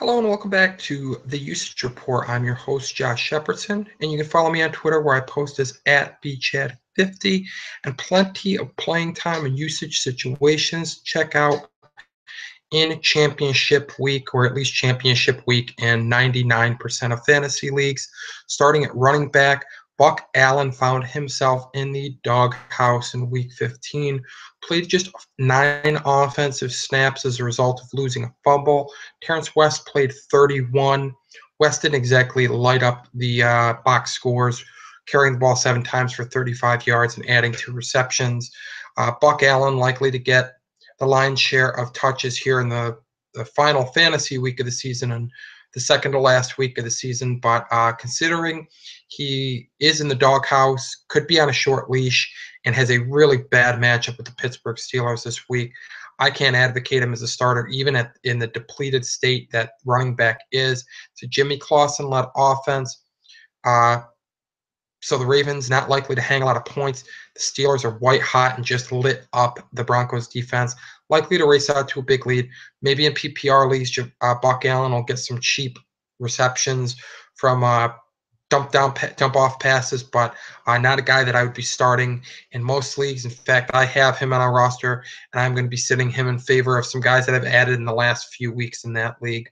Hello and welcome back to the Usage Report. I'm your host, Josh Shepardson, and you can follow me on Twitter where I post as at bchad50 and plenty of playing time and usage situations. Check out in championship week, or at least championship week in 99% of fantasy leagues. Starting at running back, Buck Allen found himself in the doghouse in week 15, played just 9 offensive snaps as a result of losing a fumble. Terrence West played 31. West didn't exactly light up the box scores, carrying the ball 7 times for 35 yards and adding 2 receptions. Buck Allen likely to get the lion's share of touches here in the final fantasy week of the season and the second to last week of the season. But considering he is in the doghouse, could be on a short leash, and has a really bad matchup with the Pittsburgh Steelers this week, I can't advocate him as a starter, even in the depleted state that running back is. It's a Jimmy Clausen-led offense. So the Ravens not likely to hang a lot of points. The Steelers are white hot and just lit up the Broncos defense, likely to race out to a big lead. Maybe in PPR leagues, Buck Allen will get some cheap receptions from dump off passes, but not a guy that I would be starting in most leagues. In fact, I have him on our roster, and I'm going to be sitting him in favor of some guys that I've added in the last few weeks in that league.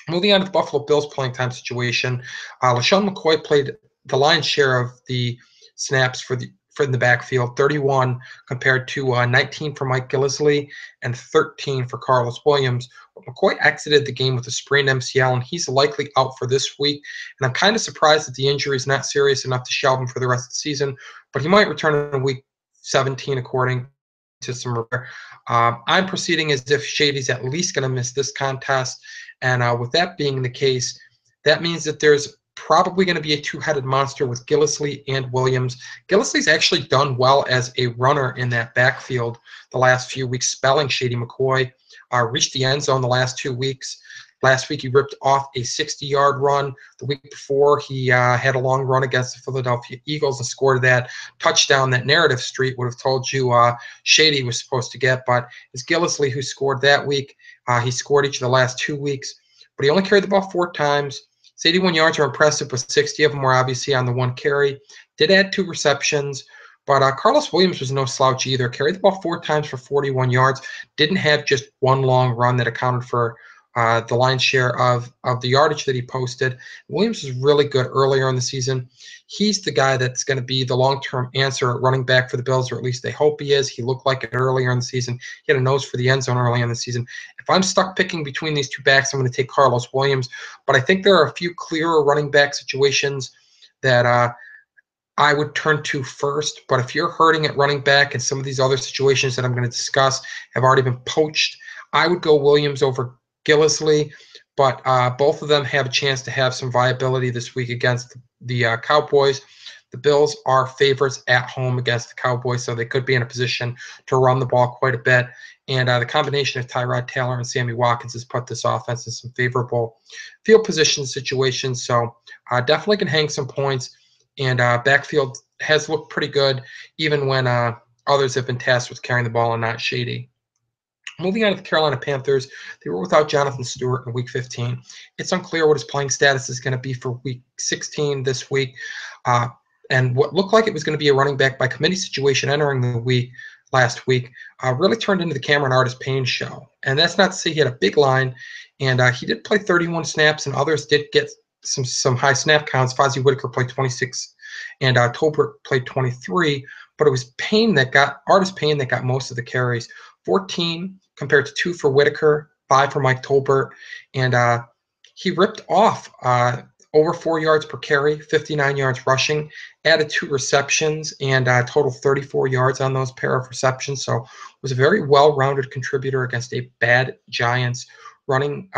Moving on to the Buffalo Bills playing time situation, LaShawn McCoy played the lion's share of the snaps for the backfield, 31 compared to 19 for Mike Gillislee and 13 for Carlos Williams. McCoy exited the game with a sprained MCL, and he's likely out for this week. And I'm kind of surprised that the injury is not serious enough to shelve him for the rest of the season, but he might return in week 17 according to some repair. I'm proceeding as if Shady's at least going to miss this contest. And with that being the case, that means that there's probably going to be a two-headed monster with Gillislee and Williams. Gillislee's actually done well as a runner in that backfield the last few weeks, spelling Shady McCoy. Reached the end zone the last 2 weeks. Last week, he ripped off a 60-yard run. The week before, he had a long run against the Philadelphia Eagles and scored that touchdown that Narrative Street would have told you Shady was supposed to get. But it's Gillislee who scored that week. He scored each of the last 2 weeks, but he only carried the ball 4 times. His 81 yards are impressive, but 60 of them were obviously on the one carry. Did add 2 receptions. But Carlos Williams was no slouch either. Carried the ball 4 times for 41 yards. Didn't have just one long run that accounted for the lion's share of the yardage that he posted. Williams was really good earlier in the season. He's the guy that's going to be the long-term answer at running back for the Bills, or at least they hope he is. He looked like it earlier in the season. He had a nose for the end zone early in the season. If I'm stuck picking between these two backs, I'm going to take Carlos Williams. But I think there are a few clearer running back situations that I would turn to first. But if you're hurting at running back and some of these other situations that I'm going to discuss have already been poached, I would go Williams over Gillislee, but both of them have a chance to have some viability this week against the Cowboys. The Bills are favorites at home against the Cowboys, so they could be in a position to run the ball quite a bit. And the combination of Tyrod Taylor and Sammy Watkins has put this offense in some favorable field position situations. So definitely can hang some points. And backfield has looked pretty good, even when others have been tasked with carrying the ball and not Shady. Moving on to the Carolina Panthers, they were without Jonathan Stewart in Week 15. It's unclear what his playing status is going to be for Week 16 this week. And what looked like it was going to be a running back by committee situation entering the week last week really turned into the Cameron Artis-Payne show. And that's not to say he had a big line, and he did play 31 snaps, and others did get some high snap counts. Fozzie Whitaker played 26, and Tolbert played 23. But it was Artis-Payne that got most of the carries. 14 compared to 2 for Whitaker, 5 for Mike Tolbert, and he ripped off over 4 yards per carry, 59 yards rushing, added 2 receptions, and total 34 yards on those pair of receptions. So was a very well-rounded contributor against a bad Giants running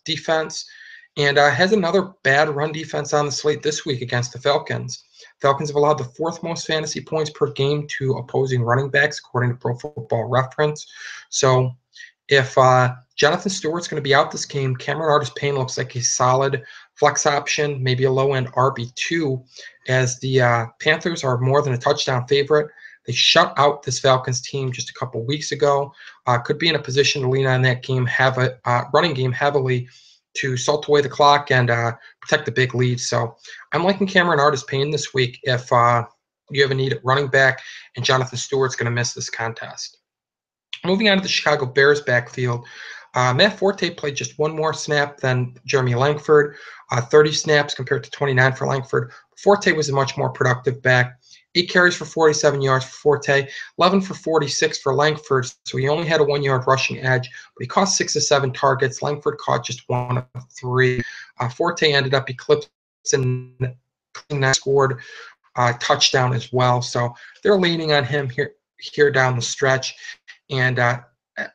defense, and has another bad run defense on the slate this week against the Falcons. Falcons have allowed the 4th most fantasy points per game to opposing running backs, according to Pro Football Reference. So if Jonathan Stewart's going to be out this game, Cameron Artis-Payne looks like a solid flex option, maybe a low-end RB2, as the Panthers are more than a touchdown favorite. They shut out this Falcons team just a couple weeks ago. Could be in a position to lean on that game, have a running game heavily to salt away the clock and protect the big lead. So I'm liking Cameron Artis-Payne this week if you have a need at running back, and Jonathan Stewart's going to miss this contest. Moving on to the Chicago Bears backfield, Matt Forte played just one more snap than Jeremy Langford, 30 snaps compared to 29 for Langford. Forte was a much more productive back. 8 carries for 47 yards for Forte, 11 for 46 for Langford, so he only had a 1-yard rushing edge, but he caught 6 of 7 targets. Langford caught just 1 of 3. Forte ended up eclipsing and scored a touchdown as well, so they're leaning on him here down the stretch. And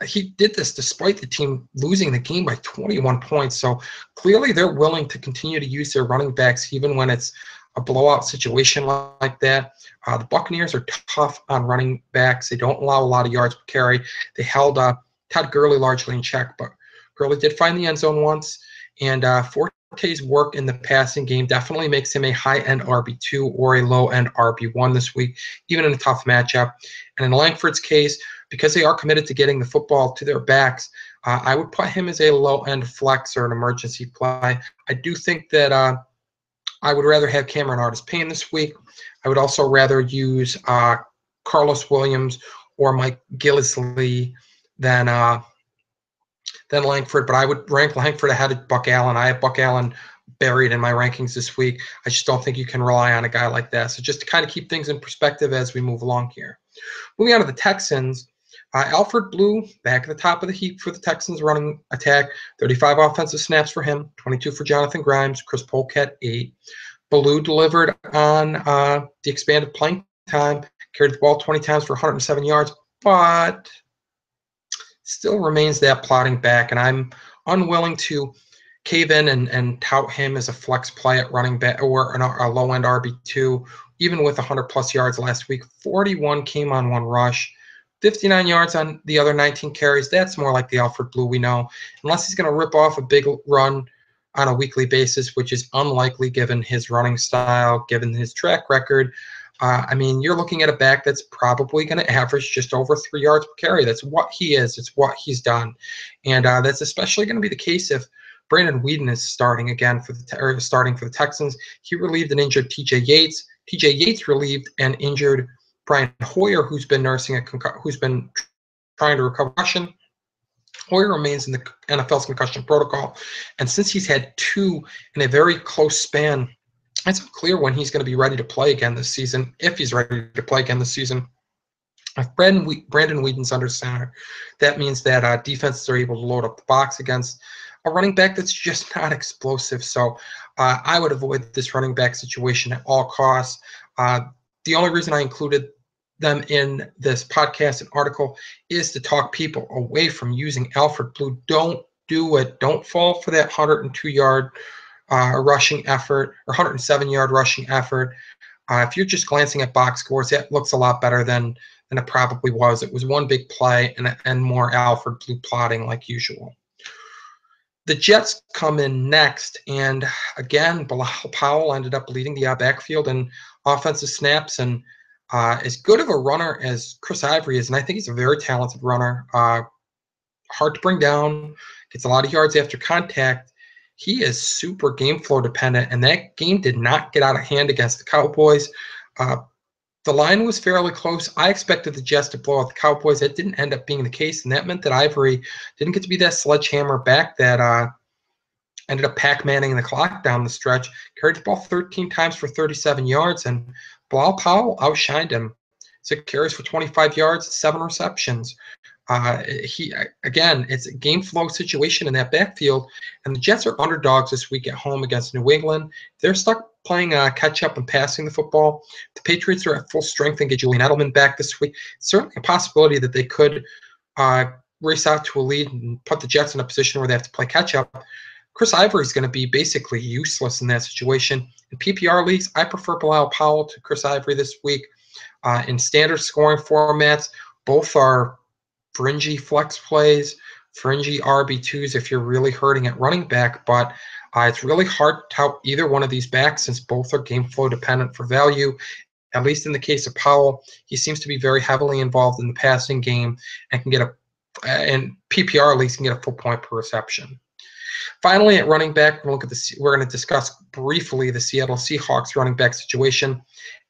he did this despite the team losing the game by 21 points. So clearly they're willing to continue to use their running backs even when it's a blowout situation like that. The Buccaneers are tough on running backs. They don't allow a lot of yards per carry. They held Todd Gurley largely in check, but Gurley did find the end zone once. And Forte's work in the passing game definitely makes him a high-end RB2 or a low-end RB1 this week, even in a tough matchup. And in Langford's case, because they are committed to getting the football to their backs, I would put him as a low-end flex or an emergency play. I do think that I would rather have Cameron Artis-Payne this week. I would also rather use Carlos Williams or Mike Gillislee than Langford, but I would rank Langford ahead of Buck Allen. I have Buck Allen buried in my rankings this week. I just don't think you can rely on a guy like that. So just to kind of keep things in perspective as we move along here. Moving on to the Texans, Alfred Blue back at the top of the heap for the Texans running attack. 35 offensive snaps for him, 22 for Jonathan Grimes. Chris Polk had 8. Blue delivered on the expanded playing time, carried the ball 20 times for 107 yards, but still remains that plotting back, and I'm unwilling to cave in and tout him as a flex play at running back or a low-end RB2, even with 100-plus yards last week. 41 came on 1 rush. 59 yards on the other 19 carries. That's more like the Alfred Blue we know. Unless he's going to rip off a big run on a weekly basis, which is unlikely given his running style, given his track record. I mean, you're looking at a back that's probably going to average just over 3 yards per carry. That's what he is. It's what he's done. And that's especially going to be the case if Brandon Weeden is starting again for the Texans. He relieved an injured T.J. Yates. T.J. Yates relieved an injured Brian Hoyer, who's been trying to recover concussion. Hoyer remains in the NFL's concussion protocol, and since he's had 2 in a very close span, it's unclear when he's going to be ready to play again this season, if he's ready to play again this season. If Brandon Weeden's under center, that means that defenses are able to load up the box against a running back that's just not explosive. So I would avoid this running back situation at all costs. The only reason I included them in this podcast and article is to talk people away from using Alfred Blue. Don't do it. Don't fall for that 102-yard rushing effort or 107-yard rushing effort. If you're just glancing at box scores, that looks a lot better than it probably was. It was one big play and more Alfred Blue plotting like usual. The Jets come in next, and again, Bilal Powell ended up leading the backfield in offensive snaps, and as good of a runner as Chris Ivory is, and I think he's a very talented runner, hard to bring down, gets a lot of yards after contact. He is super game flow dependent, and that game did not get out of hand against the Cowboys. The line was fairly close. I expected the Jets to blow out the Cowboys. That didn't end up being the case, and that meant that Ivory didn't get to be that sledgehammer back that ended up Pac-Manning the clock down the stretch. Carried the ball 13 times for 37 yards, and Bilal Powell outshined him. 6 carries for 25 yards, 7 receptions. It's a game flow situation in that backfield, and the Jets are underdogs this week at home against New England. They're stuck playing catch up and passing the football. The Patriots are at full strength and get Julian Edelman back this week. It's certainly a possibility that they could race out to a lead and put the Jets in a position where they have to play catch up. Chris Ivory is going to be basically useless in that situation. In PPR leagues, I prefer Bilal Powell to Chris Ivory this week. In standard scoring formats, both are fringy flex plays, fringy RB2s if you're really hurting at running back, but it's really hard to tout either one of these backs since both are game flow dependent for value. At least in the case of Powell, he seems to be very heavily involved in the passing game and can get in PPR leagues can get a full point per reception. Finally, at running back, we're going to discuss briefly the Seattle Seahawks running back situation.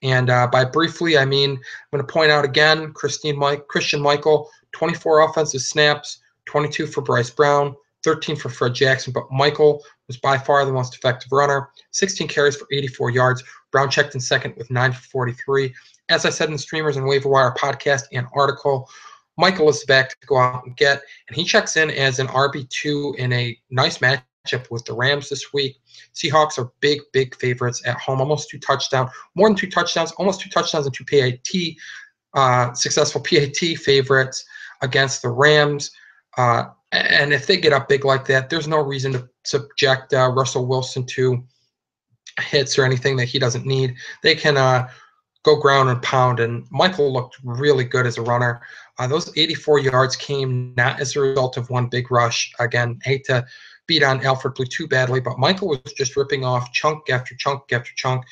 And by briefly, I mean I'm going to point out again Christian Michael, 24 offensive snaps, 22 for Bryce Brown, 13 for Fred Jackson. But Michael was by far the most effective runner, 16 carries for 84 yards. Brown checked in second with 9 for 43. As I said in the Streamers and Waiver Wire podcast and article, Michael is the back to go out and get, and he checks in as an RB2 in a nice matchup with the Rams this week. Seahawks are big favorites at home, more than 2 touchdowns, almost 2 touchdowns and 2 successful PAT favorites against the Rams. And if they get up big like that, there's no reason to subject Russell Wilson to hits or anything that he doesn't need. They can go ground and pound, and Michael looked really good as a runner. Those 84 yards came not as a result of one big rush. Again, hate to beat on Alfred Blue too badly, but Michael was just ripping off chunk after chunk after chunk.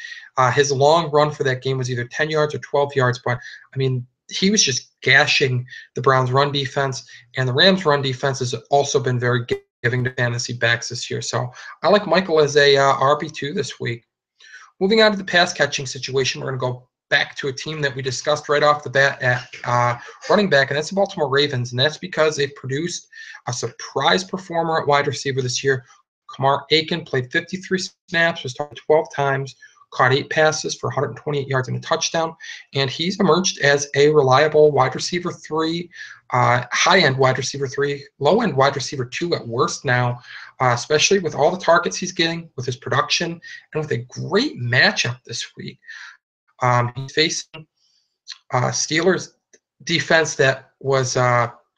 His long run for that game was either 10 yards or 12 yards, but I mean, he was just gashing the Browns' run defense, and the Rams' run defense has also been very giving to fantasy backs this year. So I like Michael as a RB2 this week. Moving on to the pass catching situation, we're going to go back to a team that we discussed right off the bat at running back, and that's the Baltimore Ravens, and that's because they've produced a surprise performer at wide receiver this year. Kamar Aiken played 53 snaps, was targeted 12 times, caught 8 passes for 128 yards and a touchdown, and he's emerged as a reliable wide receiver 3, high-end wide receiver 3, low-end wide receiver 2 at worst now, especially with all the targets he's getting, with his production, and with a great matchup this week. He's facing Steelers defense that was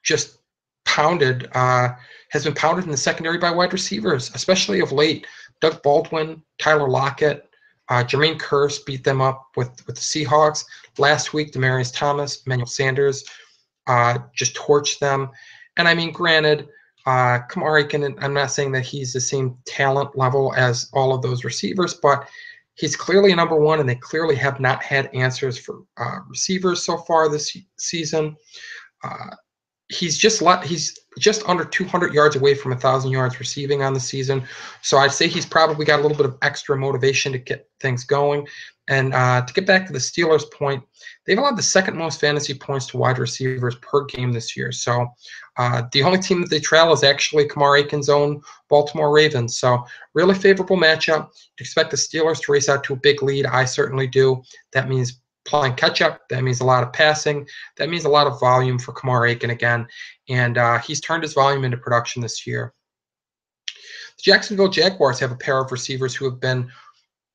just pounded, has been pounded in the secondary by wide receivers, especially of late. Doug Baldwin, Tyler Lockett, Jermaine Kearse beat them up with the Seahawks. Last week, Demaryius Thomas, Emmanuel Sanders just torched them. And I mean, granted, Kamar Aiken, I'm not saying that he's the same talent level as all of those receivers, but he's clearly a number one, and they clearly have not had answers for receivers so far this season. He's just under 200 yards away from 1,000 yards receiving on the season. So I'd say he's probably got a little bit of extra motivation to get things going. And to get back to the Steelers' point, they've allowed the second most fantasy points to wide receivers per game this year. So the only team that they trail is actually Kamar Aiken's own Baltimore Ravens. So really favorable matchup. You expect the Steelers to race out to a big lead. I certainly do. That means playing catch-up. That means a lot of passing. That means a lot of volume for Kamar Aiken again. And he's turned his volume into production this year. The Jacksonville Jaguars have a pair of receivers who have been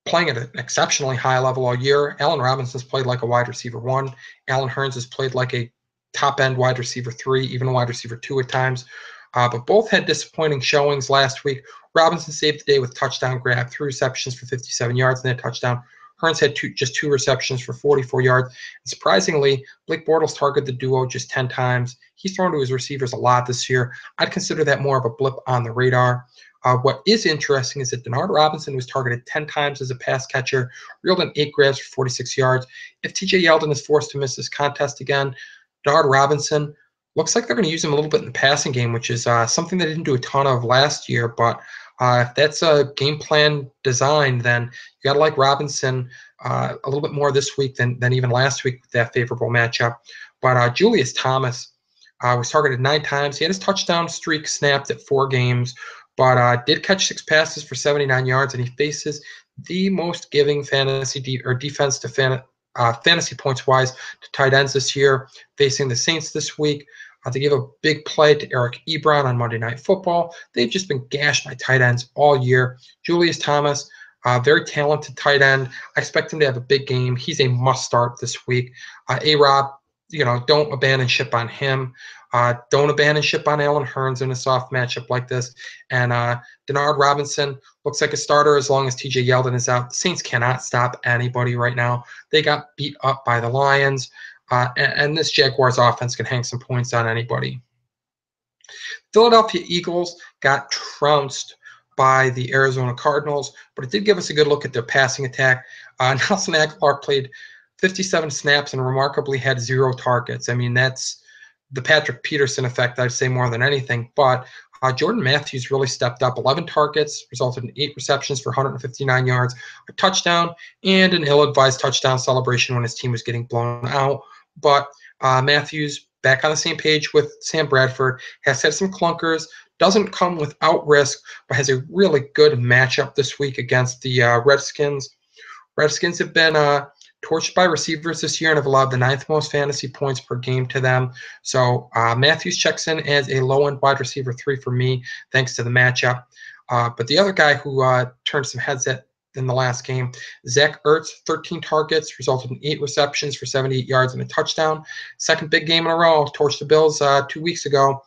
playing at an exceptionally high level all year. Allen Robinson's played like a wide receiver 1. Allen Hurns has played like a top-end wide receiver 3, even a wide receiver 2 at times. But both had disappointing showings last week. Robinson saved the day with touchdown grab, 3 receptions for 57 yards and a touchdown. Hurns had just 2 receptions for 44 yards. And surprisingly, Blake Bortles targeted the duo just 10 times. He's thrown to his receivers a lot this year. I'd consider that more of a blip on the radar. What is interesting is that Denard Robinson was targeted 10 times as a pass catcher, reeled in 8 grabs for 46 yards. If TJ Yeldon is forced to miss this contest again, Denard Robinson looks like they're going to use him a little bit in the passing game, which is something they didn't do a ton of last year. But if that's a game plan design, then you got to like Robinson a little bit more this week than even last week with that favorable matchup. But Julius Thomas was targeted 9 times. He had his touchdown streak snapped at 4 games, but did catch 6 passes for 79 yards, and he faces the most giving fantasy defense to fantasy points-wise to tight ends this year, facing the Saints this week. They gave a big play to Eric Ebron on Monday Night Football. They've just been gashed by tight ends all year. Julius Thomas, very talented tight end. I expect him to have a big game. He's a must-start this week. A-Rob, don't abandon ship on him. Don't abandon ship on Allen Hurns in a soft matchup like this. And Denard Robinson looks like a starter as long as TJ Yeldon is out. The Saints cannot stop anybody right now. They got beat up by the Lions. And this Jaguars offense can hang some points on anybody. Philadelphia Eagles got trounced by the Arizona Cardinals, but it did give us a good look at their passing attack. Nelson Agholor played 57 snaps and remarkably had 0 targets. I mean, that's the Patrick Peterson effect, I'd say, more than anything. But Jordan Matthews really stepped up. 11 targets, resulted in 8 receptions for 159 yards, a touchdown, and an ill-advised touchdown celebration when his team was getting blown out. But Matthews, back on the same page with Sam Bradford, has had some clunkers, doesn't come without risk, but has a really good matchup this week against the Redskins. Redskins have been torched by receivers this year and have allowed the 9th most fantasy points per game to them. So Matthews checks in as a low-end wide receiver 3 for me, thanks to the matchup. But the other guy who turned some heads in the last game, Zach Ertz, 13 targets, resulted in 8 receptions for 78 yards and a touchdown. Second big game in a row, torched the Bills 2 weeks ago.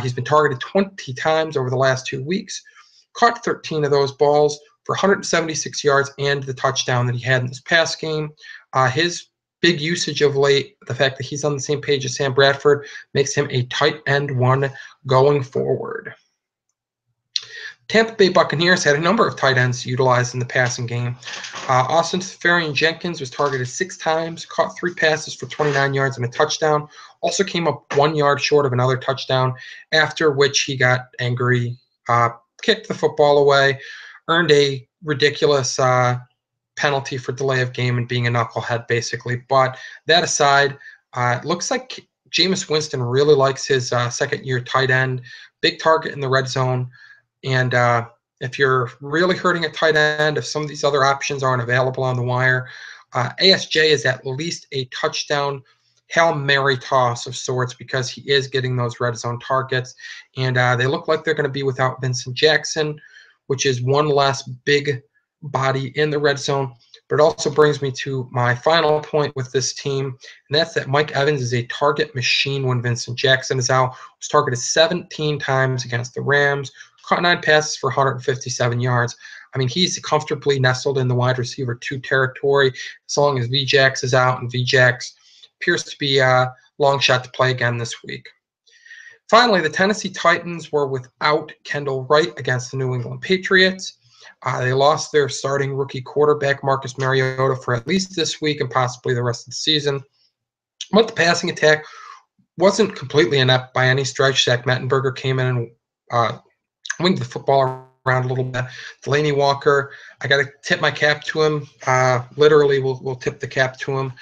He's been targeted 20 times over the last 2 weeks, caught 13 of those balls for 176 yards and the touchdown that he had in this past game. His big usage of late, the fact that he's on the same page as Sam Bradford, makes him a tight end 1 going forward. Tampa Bay Buccaneers had a number of tight ends utilized in the passing game. Austin Seferian-Jenkins was targeted 6 times, caught 3 passes for 29 yards and a touchdown. Also came up 1 yard short of another touchdown, after which he got angry, kicked the football away, earned a ridiculous penalty for delay of game and being a knucklehead, basically. But that aside, it looks like Jameis Winston really likes his second-year tight end, big target in the red zone. And if you're really hurting a tight end, if some of these other options aren't available on the wire, ASJ is at least a touchdown Hail Mary toss of sorts because he is getting those red zone targets. And they look like they're going to be without Vincent Jackson, which is one less big body in the red zone. But it also brings me to my final point with this team, and that's that Mike Evans is a target machine when Vincent Jackson is out. Was targeted 17 times against the Rams, caught 9 passes for 157 yards. I mean, he's comfortably nestled in the wide receiver 2 territory as long as VJax is out, and VJax appears to be a long shot to play again this week. Finally, the Tennessee Titans were without Kendall Wright against the New England Patriots. They lost their starting rookie quarterback, Marcus Mariota, for at least this week and possibly the rest of the season. But the passing attack wasn't completely inept by any stretch. Zach Mettenberger came in and winged the football around a little bit. Delaney Walker, I got to tip my cap to him. Literally, we'll tip the cap to him.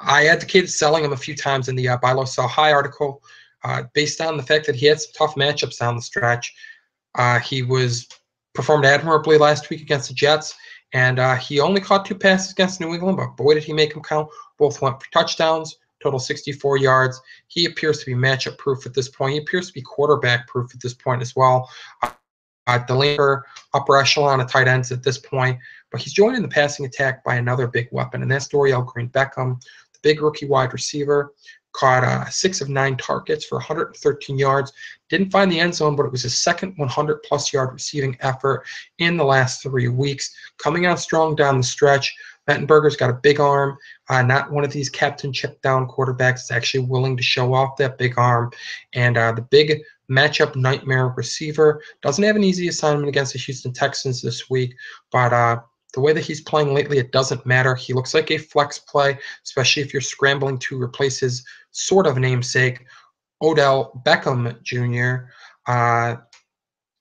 I advocated selling him a few times in the Buy Low Sell High article based on the fact that he had some tough matchups down the stretch. He performed admirably last week against the Jets, and he only caught 2 passes against New England, but boy, did he make them count. Both went for touchdowns, total 64 yards. He appears to be matchup proof at this point. He appears to be quarterback proof at this point as well. Delaney for upper echelon of tight ends at this point, but he's joined in the passing attack by another big weapon, and that's Dorial Green-Beckham, the big rookie wide receiver. Caught 6 of 9 targets for 113 yards. Didn't find the end zone, but it was his second 100-plus yard receiving effort in the last 3 weeks. Coming out strong down the stretch. Mettenberger's got a big arm. Not one of these captain check-down quarterbacks. Is actually willing to show off that big arm. And the big matchup nightmare receiver doesn't have an easy assignment against the Houston Texans this week, but the way that he's playing lately, it doesn't matter. He looks like a flex play, especially if you're scrambling to replace his sort of namesake, Odell Beckham Jr.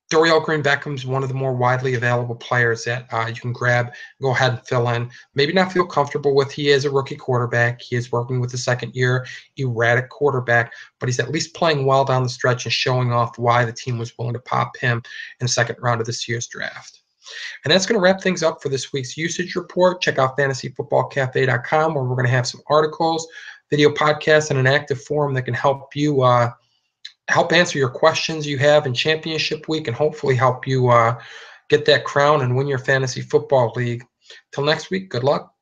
Dorial Green-Beckham's one of the more widely available players that you can grab, go ahead and fill in. Maybe not feel comfortable with. He is a rookie quarterback. He is working with a second-year erratic quarterback, but he's at least playing well down the stretch and showing off why the team was willing to pop him in the second round of this year's draft. And that's going to wrap things up for this week's usage report. Check out fantasyfootballcafe.com, where we're going to have some articles, video podcasts, and an active forum that can help you help answer your questions you have in championship week and hopefully help you get that crown and win your fantasy football league. Till next week, good luck.